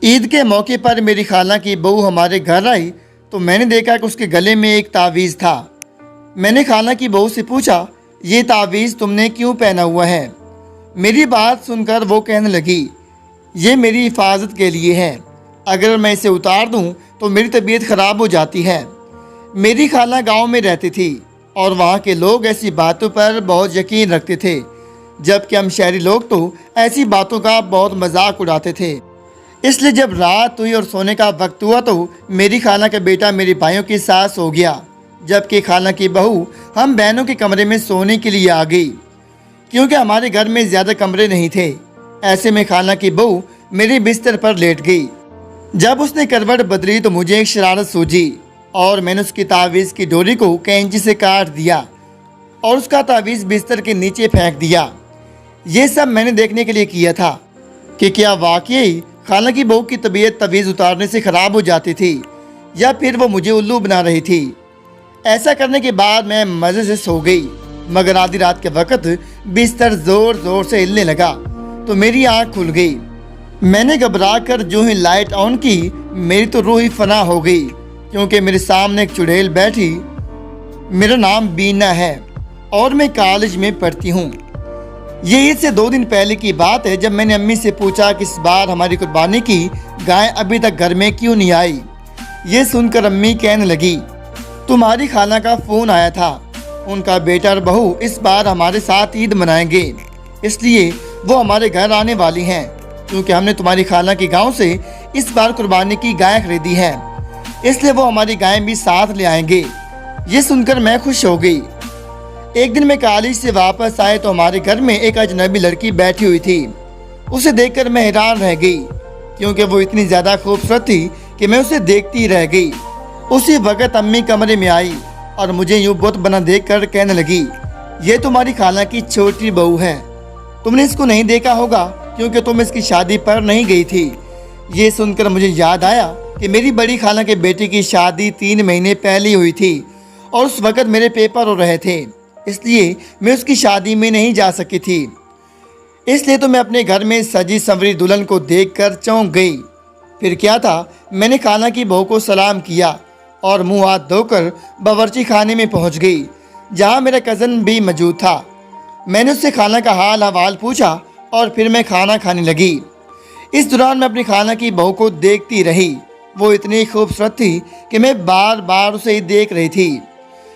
عید کے موقع پر میری خالہ کی بہو ہمارے گھر آئی تو میں نے دیکھا کہ اس کے گلے میں ایک تعویذ تھا۔ میں نے خالہ کی بہو سے پوچھا، یہ تعویذ تم نے کیوں پہنا ہوا ہے؟ میری بات سن کر وہ کہنے لگی، یہ میری حفاظت کے لیے ہے، اگر میں اسے اتار دوں تو میری طبیعت خراب ہو جاتی ہے۔ میری خالہ گاؤں میں رہتی تھی اور وہاں کے لوگ ایسی باتوں پر بہت یقین رکھتے تھے، جبکہ ہم شہری لوگ تو ایسی باتوں کا بہت مذاق اڑاتے تھے۔ اس لیے جب رات ہوئی اور سونے کا وقت ہوا تو میری خالہ کا بیٹا میری بھائیوں کے ساتھ سو گیا، جبکہ خالہ کی بہو ہم بہنوں کے کمرے میں سونے کے لیے آ گئی، کیونکہ ہمارے گھر میں زیادہ کمرے نہیں تھے۔ ایسے میں خالہ کی بہو میری بستر پر لیٹ گئی۔ جب اس نے کروٹ بدلی تو مجھے ایک شرارت سوجی اور میں نے اس کی تعویذ کی ڈوری کو کینچی سے کاٹ دیا اور اس کا تعویذ بستر کے نیچے پھینک دیا۔ یہ سب میں نے دیکھنے کے لیے کیا تھا کہ کیا واقعی خالہ کی بہو کی طبیعت تعویذ اتارنے سے خراب ہو جاتی تھی یا پھر وہ مجھے الو بنا رہی تھی۔ ایسا کرنے کے بعد میں مزے سے سو گئی، مگر آدھی رات کے وقت بستر زور زور سے ہلنے لگا تو میری آنکھ کھل گئی۔ میں نے گھبرا کر جو ہی لائٹ آن کی، میری تو روح ہی فنا ہو گئی، کیونکہ میرے سامنے ایک چڑیل بیٹھی۔ میرا نام بینا ہے اور میں کالج میں پڑھتی ہوں۔ یہ عید سے 2 دن پہلے کی بات ہے جب میں نے امی سے پوچھا کہ اس بار ہماری قربانی کی گائے ابھی تک گھر میں کیوں نہیں آئی۔ یہ سن کر امی کہنے لگی، تمہاری خالہ کا فون آیا تھا، ان کا بیٹا اور بہو اس بار ہمارے ساتھ عید منائیں گے، اس لیے وہ ہمارے گھر آنے والی ہیں، کیونکہ ہم نے تمہاری خالہ کی گاؤں سے اس بار قربانی کی گائے خریدی ہے، اس لیے وہ ہماری گائیں بھی ساتھ لے آئیں گے۔ یہ سن کر میں خوش ہو گئی۔ ایک دن میں کالج سے واپس آئے تو ہمارے گھر میں ایک اجنبی لڑکی بیٹھی ہوئی تھی۔ اسے دیکھ کر میں حیران رہ گئی، کیونکہ وہ اتنی زیادہ خوبصورت تھی کہ میں اسے دیکھتی رہ گئی۔ اسی وقت امی کمرے میں آئی اور مجھے یوں بت بنا دیکھ کر کہنے لگی، یہ تمہاری خالہ کی چھوٹی بہو ہے، تم نے اس کو نہیں دیکھا ہوگا کیونکہ تم اس کی شادی پر نہیں گئی تھی۔ یہ سن کر مجھے یاد آیا کہ میری بڑی خالہ کے بیٹے کی شادی 3 مہینے پہلے ہوئی تھی اور اس وقت میرے پیپر ہو رہے تھے، اس لیے میں اس کی شادی میں نہیں جا سکی تھی۔ اس لیے تو میں اپنے گھر میں سجی سنوری دلہن کو دیکھ کر چونک گئی۔ پھر کیا تھا، میں نے خالہ کی بہو کو سلام کیا اور منہ ہاتھ دھو کر باورچی خانے میں پہنچ گئی، جہاں میرا کزن بھی موجود تھا۔ میں نے اس سے خالہ کا حال احوال پوچھا اور پھر میں کھانا کھانے لگی۔ اس دوران میں اپنی خالہ کی بہو کو دیکھتی رہی۔ وہ اتنی خوبصورت تھی کہ میں بار بار اسے دیکھ رہی تھی۔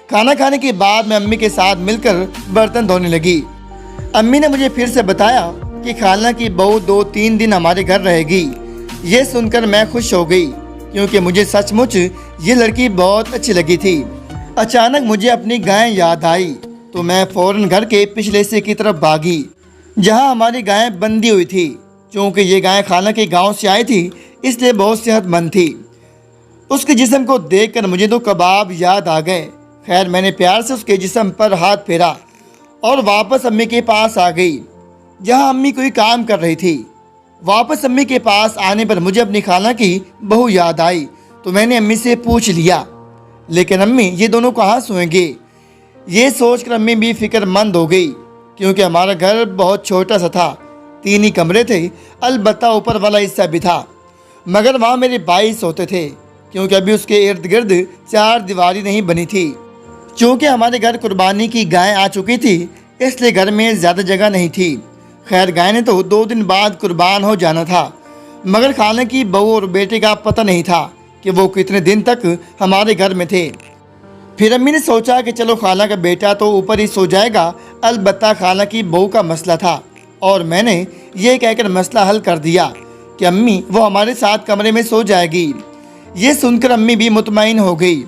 کھانا کھانے کے بعد میں امی کے ساتھ مل کر برتن دھونے لگی۔ امی نے مجھے پھر سے بتایا کہ خالہ کی بہو 2-3 دن ہمارے گھر رہے گی۔ یہ سن کر میں خوش ہو گئی، کیونکہ مجھے سچ مچ یہ لڑکی بہت اچھی لگی تھی۔ اچانک مجھے اپنی گائیں یاد آئی تو میں فوراً گھر کے پچھلے حصے کی طرف بھاگی، جہاں ہماری گائیں بندھی ہوئی تھی۔ چونکہ یہ گائیں خالہ کے گاؤں سے آئی تھی، اس لیے بہت صحت مند تھی۔ اس کے جسم کو دیکھ کر مجھے تو کباب یاد آ گئے۔ خیر، میں نے پیار سے اس کے جسم پر ہاتھ پھیرا اور واپس امی کے پاس آ گئی، جہاں امی کوئی کام کر رہی تھی۔ واپس امی کے پاس آنے پر مجھے اپنی خالہ کی بہو یاد آئی تو میں نے امی سے پوچھ لیا، لیکن امی یہ دونوں کہاں سوئیں گے؟ یہ سوچ کر امی بھی فکر مند ہو گئی، کیونکہ ہمارا گھر بہت چھوٹا سا تھا، 3 ہی کمرے تھے، البتہ اوپر والا حصہ بھی تھا، مگر وہاں میرے بھائی سوتے تھے، کیونکہ ابھی اس کے ارد گرد 4 دیواری نہیں بنی تھی۔ چونکہ ہمارے گھر قربانی کی گائیں آ چکی تھی، اس لیے گھر میں زیادہ جگہ نہیں تھی۔ خیر، گائے نے تو 2 دن بعد قربان ہو جانا تھا، مگر خالہ کی بہو اور بیٹے کا پتہ نہیں تھا کہ وہ کتنے دن تک ہمارے گھر میں تھے۔ پھر امی نے سوچا کہ چلو خالہ کا بیٹا تو اوپر ہی سو جائے گا، البتہ خالہ کی بہو کا مسئلہ تھا، اور میں نے یہ کہہ کر مسئلہ حل کر دیا کہ امی وہ ہمارے ساتھ کمرے میں سو جائے گی۔ یہ سن کر امی بھی مطمئن ہو گئی۔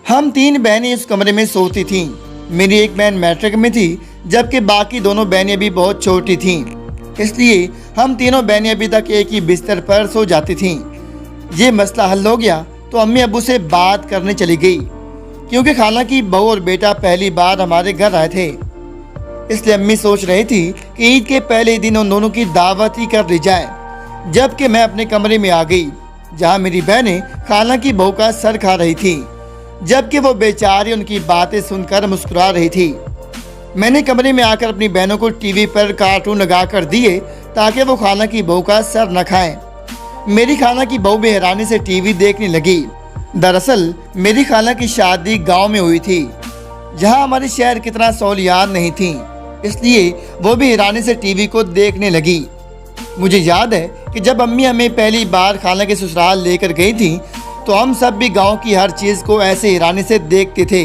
ہم 3 بہنیں اس کمرے میں سوتی تھیں۔ میری ایک بہن میٹرک میں تھی، جبکہ باقی دونوں بہنیں بھی بہت چھوٹی تھیں، اس لیے ہم تینوں بہنیں ابھی تک ایک ہی بستر پر سو جاتی تھیں۔ یہ مسئلہ حل ہو گیا تو امی ابو سے بات کرنے چلی گئی، کیونکہ خالہ کی بہو اور بیٹا پہلی بار ہمارے گھر آئے تھے، اس لیے امی سوچ رہی تھی کہ عید کے پہلے دن ان دونوں کی دعوت ہی کر لی جائے۔ جبکہ میں اپنے کمرے میں آ گئی، جہاں میری بہنیں خالہ کی بہو کا سر کھا رہی تھیں، جبکہ وہ بیچاری ان کی باتیں سن کر مسکرا رہی تھی۔ میں نے کمرے میں آ کر اپنی بہنوں کو ٹی وی پر کارٹون لگا کر دیے تاکہ وہ خالہ کی بہو کا سر نہ کھائیں۔ मेरी खाला की बहू भी हैरानी से टीवी देखने लगी। दरअसल मेरी खाला की शादी गांव में हुई थी, जहां हमारे शहर की तरह सहूलियात नहीं थी, इसलिए वो भी हैरानी से टीवी को देखने लगी। मुझे याद है कि जब अम्मी हमें पहली बार खाला के ससुराल लेकर गई थी तो हम सब भी गांव की हर चीज़ को ऐसे हैरानी से देखते थे।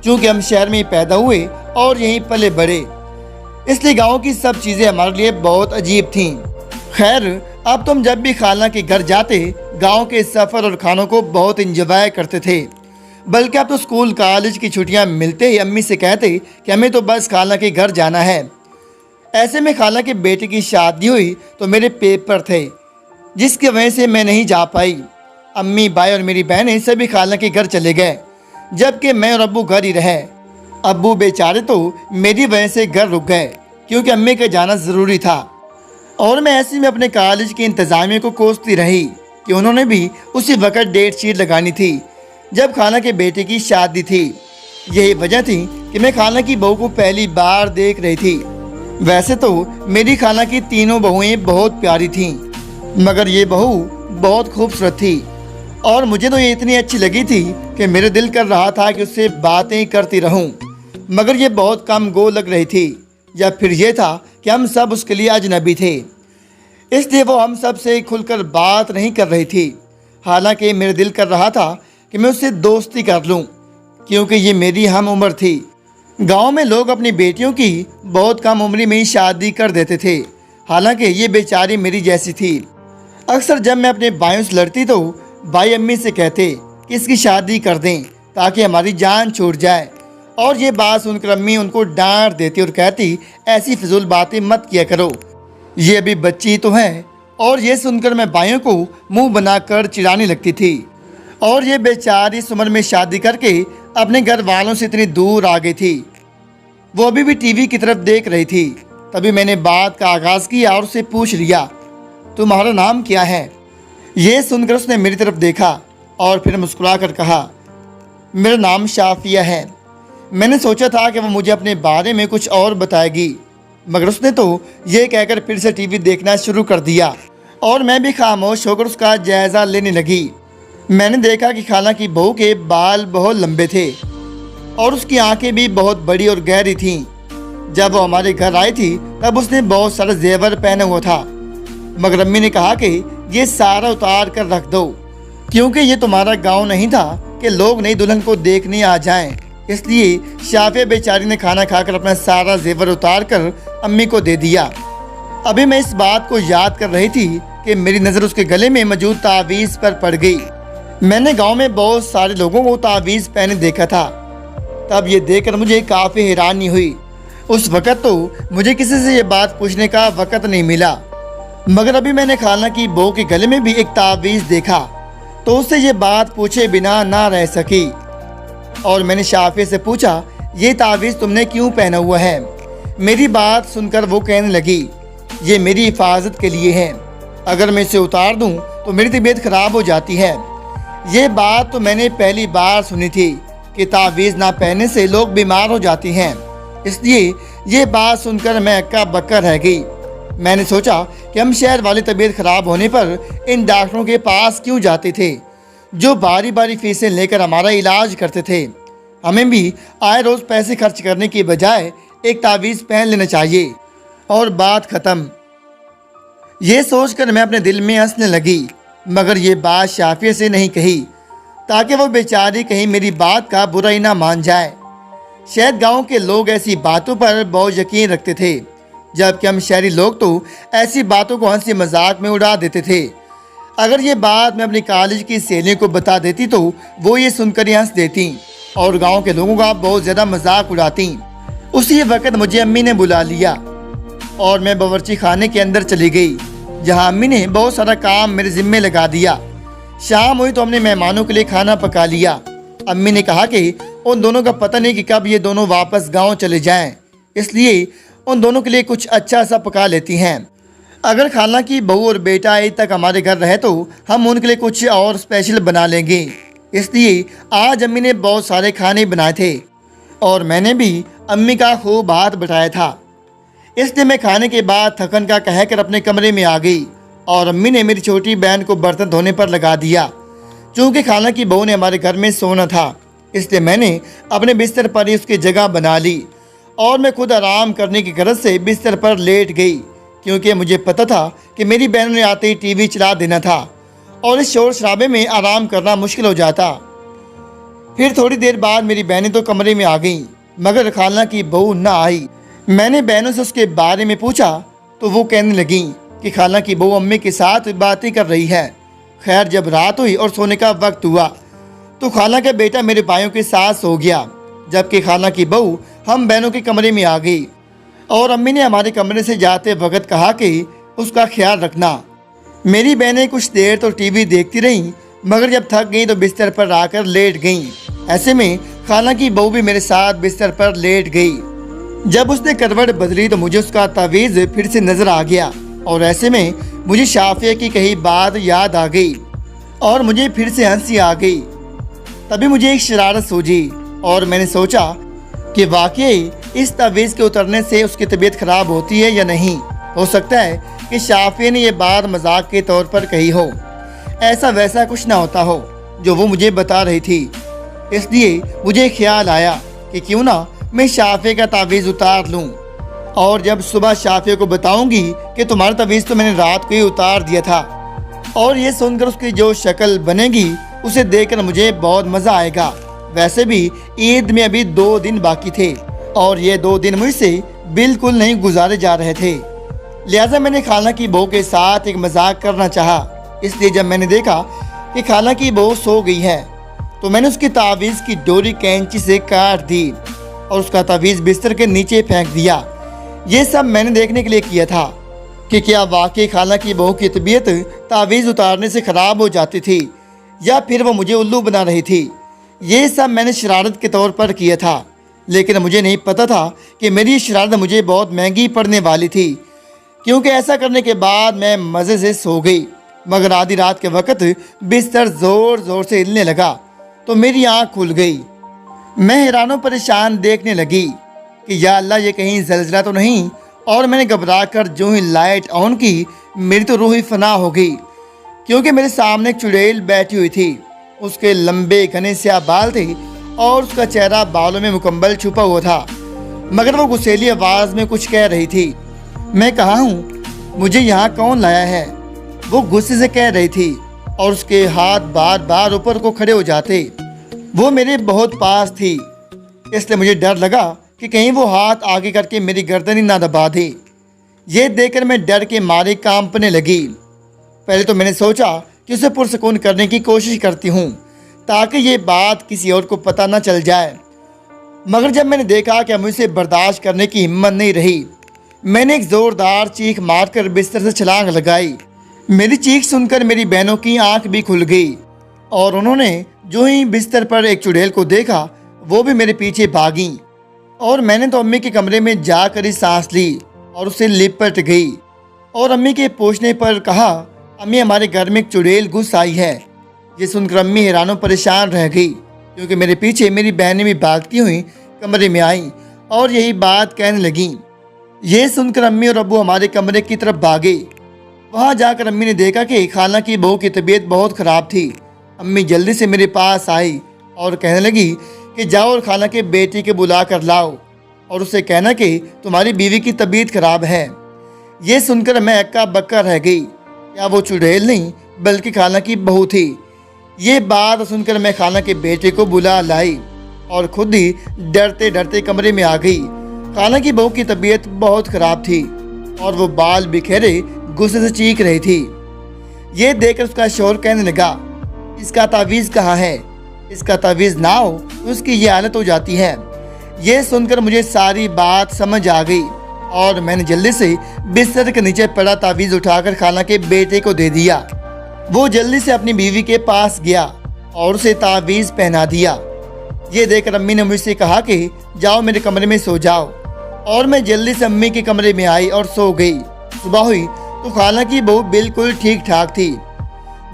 चूँकि हम शहर में ही पैदा हुए और यहीं पले बड़े, इसलिए गांव की सब चीज़ें हमारे लिए बहुत अजीब थीं। खैर, अब तो हम जब भी खाला के घर जाते गांव के सफ़र और खानों को बहुत इंजॉय करते थे। बल्कि अब तो स्कूल कॉलेज की छुट्टियां मिलते ही अम्मी से कहते कि हमें तो बस खाला के घर जाना है। ऐसे में खाला के बेटे की शादी हुई तो मेरे पेपर थे, जिसकी वजह से मैं नहीं जा पाई। अम्मी, भाई और मेरी बहनें सभी खाला के घर चले गए, जबकि मैं और अब्बू घर ही रहे। अब्बू बेचारे तो मेरी वजह से घर रुक गए, क्योंकि अम्मी का जाना ज़रूरी था। और मैं ऐसे में अपने कॉलेज के इंतज़ामिया को कोसती रही कि उन्होंने भी उसी वक्त डेट शीट लगानी थी जब खाला के बेटे की शादी थी। यही वजह थी कि मैं खाला की बहू को पहली बार देख रही थी। वैसे तो मेरी खाला की तीनों बहुएं बहुत प्यारी थीं, मगर ये बहू बहुत खूबसूरत थी और मुझे तो ये इतनी अच्छी लगी थी कि मेरे दिल कर रहा था कि उससे बातें करती रहूं। मगर ये बहुत कम गो लग रही थी, या फिर ये था कि हम सब उसके लिए अजनबी थे, इसलिए वो हम सब से खुलकर बात नहीं कर रही थी। हालांकि मेरे दिल कर रहा था कि मैं उससे दोस्ती कर लूं, क्योंकि ये मेरी हम उम्र थी। गांव में लोग अपनी बेटियों की बहुत कम उम्र में ही शादी कर देते थे, हालांकि ये बेचारी मेरी जैसी थी। अक्सर जब मैं अपने भाइयों से लड़ती तो भाई अम्मी से कहते कि इसकी शादी कर दें ताकि हमारी जान छूट जाए, और ये बात सुनकर अम्मी उनको डांट देती और कहती, ऐसी फिजूल बातें मत किया करो, ये अभी बच्ची तो है। और ये सुनकर मैं भाइयों को मुंह बनाकर चिढ़ाने लगती थी। और ये बेचारी इस उम्र में शादी करके अपने घर वालों से इतनी दूर आ गई थी। वो अभी भी टीवी की तरफ देख रही थी। तभी मैंने बात का आगाज़ किया और उससे पूछ लिया, तुम्हारा नाम क्या है? ये सुनकर उसने मेरी तरफ देखा और फिर मुस्कुरा कर कहा, मेरा नाम शाफिया है। मैंने सोचा था कि वो मुझे अपने बारे में कुछ और बताएगी, मगर उसने तो ये कहकर फिर से टीवी देखना शुरू कर दिया और मैं भी खामोश होकर उसका जायज़ा लेने लगी। मैंने देखा कि खाला की बहू के बाल बहुत लंबे थे और उसकी आंखें भी बहुत बड़ी और गहरी थीं। जब वो हमारे घर आई थी तब उसने बहुत सारा जेवर पहना हुआ था, मगर अम्मी ने कहा कि ये सारा उतार कर रख दो, क्योंकि ये तुम्हारा गांव नहीं था कि लोग नई दुल्हन को देखने आ जाएं। इसलिए शाफिया बेचारी ने खाना खाकर अपना सारा जेवर उतार कर अम्मी को दे दिया। अभी मैं इस बात को याद कर रही थी कि मेरी नज़र उसके गले में मौजूद तावीज़ पर पड़ गई। मैंने गांव में बहुत सारे लोगों को तावीज़ पहने देखा था, तब ये देखकर मुझे काफ़ी हैरानी हुई। उस वक़्त तो मुझे किसी से ये बात पूछने का वक़्त नहीं मिला, मगर अभी मैंने खाला की बहू के गले में भी एक तावीज़ देखा तो उससे ये बात पूछे बिना ना रह सकी। और मैंने शाफिया से पूछा, ये तावीज़ तुमने क्यों पहना हुआ है? मेरी बात सुनकर वो कहने लगी, ये मेरी हिफाजत के लिए है, अगर मैं इसे उतार दूं तो मेरी तबीयत ख़राब हो जाती है। ये बात तो मैंने पहली बार सुनी थी कि तावीज़ ना पहनने से लोग बीमार हो जाती हैं, इसलिए ये बात सुनकर मैं अक्का बक्का रह गई। मैंने सोचा कि हम शहर वाली तबीयत ख़राब होने पर इन डॉक्टरों के पास क्यों जाते थे, जो बारी बारी फीसें लेकर हमारा इलाज करते थे। हमें भी आए रोज़ पैसे खर्च करने की बजाय एक तावीज़ पहन लेना चाहिए और बात ख़त्म। ये सोचकर मैं अपने दिल में हंसने लगी, मगर ये बात शाफिया से नहीं कही ताकि वो बेचारी कहीं मेरी बात का बुरा ही ना मान जाए। शायद गांव के लोग ऐसी बातों पर बहुत यकीन रखते थे, जबकि हम शहरी लोग तो ऐसी बातों को हंसी मजाक में उड़ा देते थे। अगर ये बात मैं अपनी कॉलेज की सहेलियों को बता देती तो वो ये सुनकर ही हंस देती और गांव के लोगों का बहुत ज़्यादा मजाक उड़ाती। उसी वक्त मुझे अम्मी ने बुला लिया और मैं बावर्ची खाने के अंदर चली गई, जहां अम्मी ने बहुत सारा काम मेरे ज़िम्मे लगा दिया। शाम हुई तो हमने मेहमानों के लिए खाना पका लिया। अम्मी ने कहा कि उन दोनों का पता नहीं कि कब ये दोनों वापस गाँव चले जाएँ, इसलिए उन दोनों के लिए कुछ अच्छा सा पका लेती हैं। अगर खाला की बहू और बेटा ईद तक हमारे घर रहे तो हम उनके लिए कुछ और स्पेशल बना लेंगे। इसलिए आज अम्मी ने बहुत सारे खाने बनाए थे और मैंने भी अम्मी का खूब हाथ बटाया था। इसलिए मैं खाने के बाद थकन का कहकर अपने कमरे में आ गई और अम्मी ने मेरी छोटी बहन को बर्तन धोने पर लगा दिया। चूँकि खाला की बहू ने हमारे घर में सोना था, इसलिए मैंने अपने बिस्तर पर ही उसकी जगह बना ली और मैं खुद आराम करने की गरज से बिस्तर पर लेट गई, क्योंकि मुझे पता था कि मेरी बहनों ने आते ही टीवी चला देना था और इस शोर शराबे में आराम करना मुश्किल हो जाता। फिर थोड़ी देर बाद मेरी बहनें तो कमरे में आ गईं, मगर खाला की बहू ना आई। मैंने बहनों से उसके बारे में पूछा तो वो कहने लगी कि खाला की बहू अम्मी के साथ बातें कर रही है। खैर, जब रात हुई और सोने का वक्त हुआ तो खाला का बेटा मेरे भाइयों के साथ सो गया, जबकि खाला की बहू हम बहनों के कमरे में आ गई और अम्मी ने हमारे कमरे से जाते वक्त कहा कि उसका ख्याल रखना। मेरी बहनें कुछ देर तो टीवी देखती रहीं, मगर जब थक गईं तो बिस्तर पर आकर लेट गईं। ऐसे में खाला की बहू भी मेरे साथ बिस्तर पर लेट गई। जब उसने करवट बदली तो मुझे उसका तावीज़ फिर से नज़र आ गया और ऐसे में मुझे शाफिया की कही बात याद आ गई और मुझे फिर से हंसी आ गई। तभी मुझे एक शरारत सूझी और मैंने सोचा कि वाकई इस तावीज़ के उतरने से उसकी तबीयत ख़राब होती है या नहीं। हो सकता है कि शाफिया ने यह बात मजाक के तौर पर कही हो, ऐसा वैसा कुछ ना होता हो जो वो मुझे बता रही थी। इसलिए मुझे ख्याल आया कि क्यों ना मैं शाफिया का तावीज़ उतार लूं और जब सुबह शाफिया को बताऊंगी कि तुम्हारा तावीज़ तो मैंने रात को ही उतार दिया था, और ये सुनकर उसकी जो शक्ल बनेगी उसे देखकर मुझे बहुत मज़ा आएगा। वैसे भी ईद में अभी 2 दिन बाकी थे और ये 2 दिन मुझसे बिल्कुल नहीं गुजारे जा रहे थे। लिहाजा मैंने खाला की बहू के साथ एक मजाक करना चाहा। इसलिए जब मैंने देखा कि खाला की बहू सो गई है तो मैंने उसकी तावीज़ की डोरी कैंची से काट दी और उसका तावीज़ बिस्तर के नीचे फेंक दिया। ये सब मैंने देखने के लिए किया था कि क्या वाकई खाला की बहू की तबीयत तावीज़ उतारने से ख़राब हो जाती थी या फिर वो मुझे उल्लू बना रही थी। ये सब मैंने शरारत के तौर पर किया था, लेकिन मुझे नहीं पता था कि मेरी शरारत मुझे बहुत महंगी पड़ने वाली थी, क्योंकि ऐसा करने के बाद मैं मज़े से सो गई। मगर आधी रात के वक्त बिस्तर ज़ोर ज़ोर से हिलने लगा तो मेरी आँख खुल गई। मैं हैरानों परेशान देखने लगी कि या अल्लाह, ये कहीं ज़लज़ला तो नहीं। और मैंने घबरा कर जो ही लाइट ऑन की, मेरी तो रूह ही फना हो गई, क्योंकि मेरे सामने एक चुड़ैल बैठी हुई थी। उसके लंबे घने स्याह बाल थे और उसका चेहरा बालों में मुकम्मल छुपा हुआ था, मगर वो गुस्सैली आवाज़ में कुछ कह रही थी। मैं कहाँ हूँ, मुझे यहाँ कौन लाया है, वो गुस्से से कह रही थी और उसके हाथ बार बार ऊपर को खड़े हो जाते। वो मेरे बहुत पास थी, इसलिए मुझे डर लगा कि कहीं वो हाथ आगे करके मेरी गर्दन ही ना दबा दे। ये देखकर मैं डर के मारे कांपने लगी। पहले तो मैंने सोचा कि उसे पुरसकून करने की कोशिश करती हूँ ताकि ये बात किसी और को पता न चल जाए, मगर जब मैंने देखा कि मुझसे बर्दाश्त करने की हिम्मत नहीं रही, मैंने एक ज़ोरदार चीख मारकर बिस्तर से छलांग लगाई। मेरी चीख सुनकर मेरी बहनों की आंख भी खुल गई और उन्होंने जो ही बिस्तर पर एक चुड़ैल को देखा वो भी मेरे पीछे भागी और मैंने तो अम्मी के कमरे में जाकर ही सांस ली और उससे लिपट गई और अम्मी के पूछने पर कहा, अम्मी, हमारे घर में एक चुड़ैल घुस आई है। ये सुनकर अम्मी हैरानों परेशान रह गई, क्योंकि मेरे पीछे मेरी बहनें भी भागती हुई कमरे में आईं और यही बात कहने लगीं। ये सुनकर अम्मी और अब्बू हमारे कमरे की तरफ भागे। वहाँ जाकर अम्मी ने देखा कि खाला की बहू की तबीयत बहुत ख़राब थी। अम्मी जल्दी से मेरे पास आई और कहने लगी कि जाओ और खाला के बेटे के बुला कर लाओ और उससे कहना कि तुम्हारी बीवी की तबीयत ख़राब है। ये सुनकर मैं हक्का बक्का रह गई। क्या वो चुड़ैल नहीं बल्कि खाला की बहू थी। ये बात सुनकर मैं खाला के बेटे को बुला लाई और खुद ही डरते डरते कमरे में आ गई। खाला की बहू की तबीयत बहुत ख़राब थी और वो बाल बिखेरे गुस्से से चीख रही थी। ये देखकर उसका शोहर कहने लगा, इसका तावीज़ कहाँ है, इसका तावीज़ ना हो तो उसकी ये हालत हो जाती है। ये सुनकर मुझे सारी बात समझ आ गई और मैंने जल्दी से बिस्तर के नीचे पड़ा तावीज़ उठाकर खाला के बेटे को दे दिया। वो जल्दी से अपनी बीवी के पास गया और उसे तावीज़ पहना दिया। ये देखकर अम्मी ने मुझसे कहा कि जाओ मेरे कमरे में सो जाओ, और मैं जल्दी से अम्मी के कमरे में आई और सो गई। सुबह हुई तो खाला की बहू बिल्कुल ठीक ठाक थी,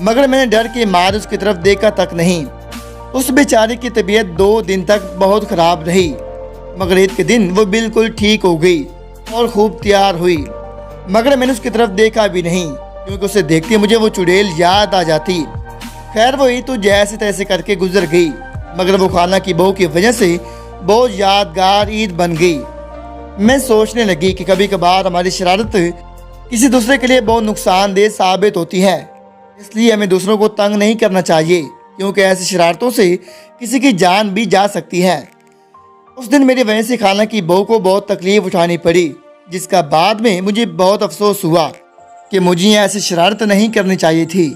मगर मैंने डर के मारे उसकी तरफ देखा तक नहीं। उस बेचारे की तबीयत 2 दिन तक बहुत ख़राब रही, मगर ईद के दिन वो बिल्कुल ठीक हो गई और खूब तैयार हुई, मगर मैंने उसकी तरफ देखा भी नहीं। کیونکہ اسے دیکھتے مجھے وہ چڑیل یاد آ جاتی۔ خیر وہ عید تو جیسے تیسے کر کے گزر گئی، مگر وہ خالہ کی بہو کی وجہ سے بہت یادگار عید بن گئی۔ میں سوچنے لگی کہ کبھی کبھار ہماری شرارت کسی دوسرے کے لیے بہت نقصان دہ ثابت ہوتی ہے، اس لیے ہمیں دوسروں کو تنگ نہیں کرنا چاہیے، کیونکہ ایسی شرارتوں سے کسی کی جان بھی جا سکتی ہے۔ اس دن میری وجہ سے خالہ کی بہو کو بہت تکلیف اٹھانی پڑی، جس کا بعد میں مجھے بہت افسوس ہوا کہ مجھے ایسی شرارت نہیں کرنی چاہیے تھی۔